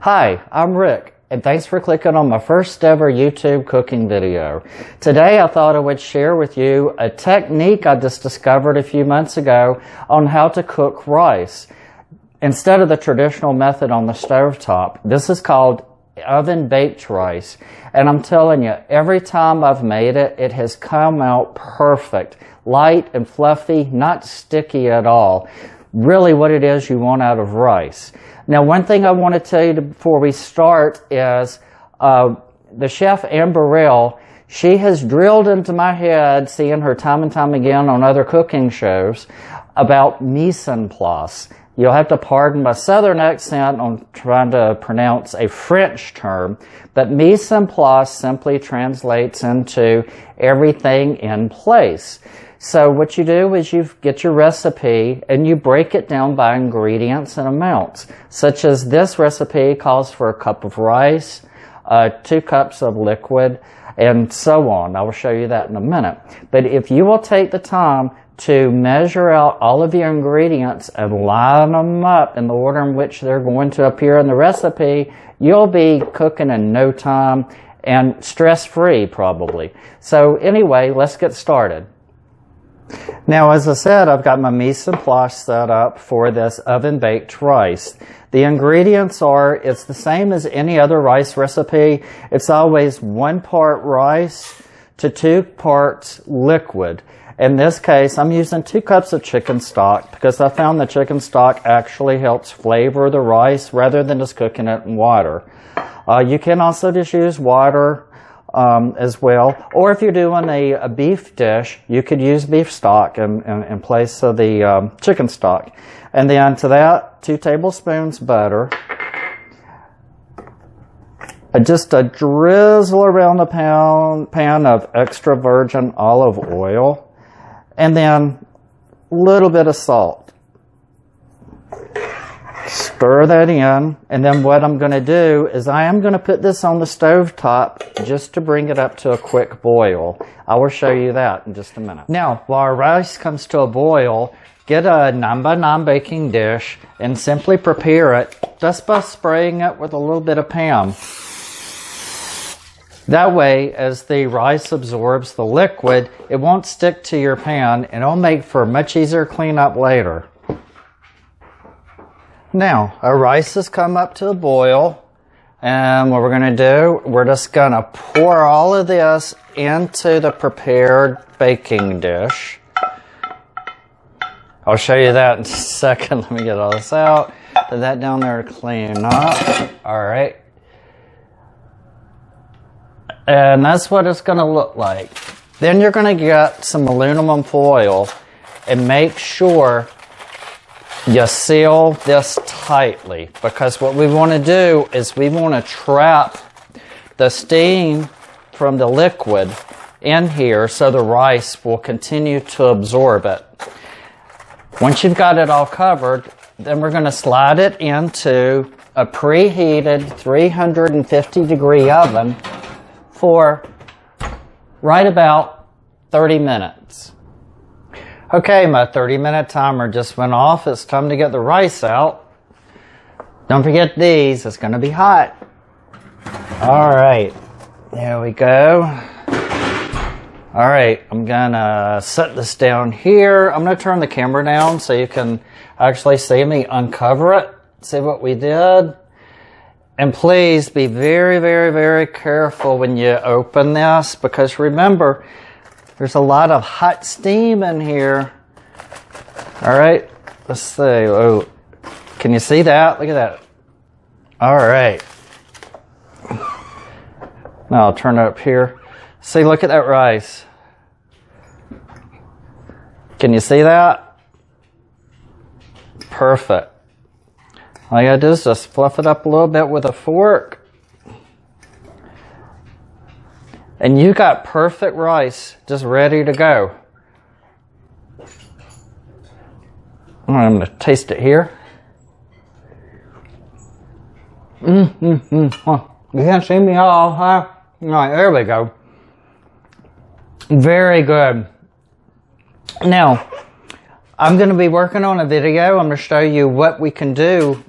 Hi, I'm Rick, and thanks for clicking on my first ever YouTube cooking video. Today I thought I would share with you a technique I just discovered a few months ago on how to cook rice. Instead of the traditional method on the stovetop, this is called oven-baked rice. And I'm telling you, every time I've made it, it has come out perfect. Light and fluffy, not sticky at all. Really what it is you want out of rice. Now, one thing I want to tell you before we start is the chef Amber Rail, she has drilled into my head, seeing her time and time again on other cooking shows, about mise en place. You'll have to pardon my southern accent on trying to pronounce a French term, but mise en place simply translates into everything in place. So what you do is you get your recipe and you break it down by ingredients and amounts, such as this recipe calls for a cup of rice, 2 cups of liquid, and so on. I will show you that in a minute. But if you will take the time to measure out all of your ingredients and line them up in the order in which they're going to appear in the recipe, you'll be cooking in no time and stress-free probably. So anyway, let's get started. Now, as I said, I've got my mise en place set up for this oven-baked rice. The ingredients are, it's the same as any other rice recipe. It's always 1 part rice to 2 parts liquid. In this case, I'm using 2 cups of chicken stock because I found the chicken stock actually helps flavor the rice rather than just cooking it in water. You can also just use water as well, or if you're doing a beef dish, you could use beef stock in place of the chicken stock. And then to that, 2 tablespoons butter, just a drizzle around the pan of extra virgin olive oil, and then a little bit of salt. Stir that in, and then what I'm going to do is I am going to put this on the stove top just to bring it up to a quick boil. I will show you that in just a minute. Now, while our rice comes to a boil, get a 9x9 baking dish and simply prepare it just by spraying it with a little bit of Pam. That way, as the rice absorbs the liquid, it won't stick to your pan and it'll make for much easier cleanup later. Now, our rice has come up to a boil, and what we're going to do, we're just going to pour all of this into the prepared baking dish. I'll show you that in a second. Let me get all this out. Put that down there to clean up. All right. And that's what it's going to look like. Then you're going to get some aluminum foil and make sure you seal this tightly, because what we want to do is we want to trap the steam from the liquid in here so the rice will continue to absorb it. Once you've got it all covered, then we're going to slide it into a preheated 350 degree oven for right about 30 minutes. Okay, my 30-minute timer just went off. It's time to get the rice out. Don't forget these. It's going to be hot. All right. There we go. All right. I'm going to set this down here. I'm going to turn the camera down so you can actually see me uncover it. See what we did. And please be very, very, very careful when you open this, because remember, there's a lot of hot steam in here. All right, let's see. Oh, can you see that? Look at that. All right. Now I'll turn it up here. See, look at that rice. Can you see that? Perfect. All you gotta do is just fluff it up a little bit with a fork. And you got perfect rice just ready to go. I'm going to taste it here. Oh, you can't see me all, huh? All right, there we go. Very good. Now, I'm going to be working on a video. I'm going to show you what we can do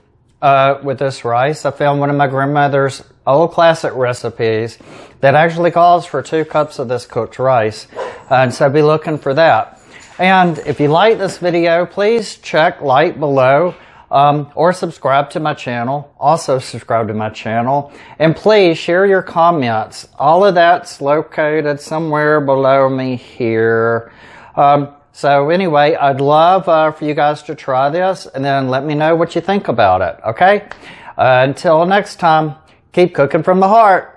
with this rice. I found one of my grandmother's old classic recipes that actually calls for 2 cups of this cooked rice. And so be looking for that. And if you like this video, please check like below or subscribe to my channel. Also subscribe to my channel. And please share your comments. All of that's located somewhere below me here. So anyway, I'd love for you guys to try this and then let me know what you think about it, okay? Until next time, keep cooking from the heart.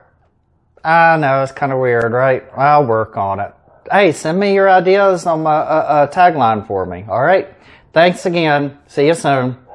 I know, it's kind of weird, right? I'll work on it. Hey, send me your ideas on my tagline for me, all right? Thanks again. See you soon.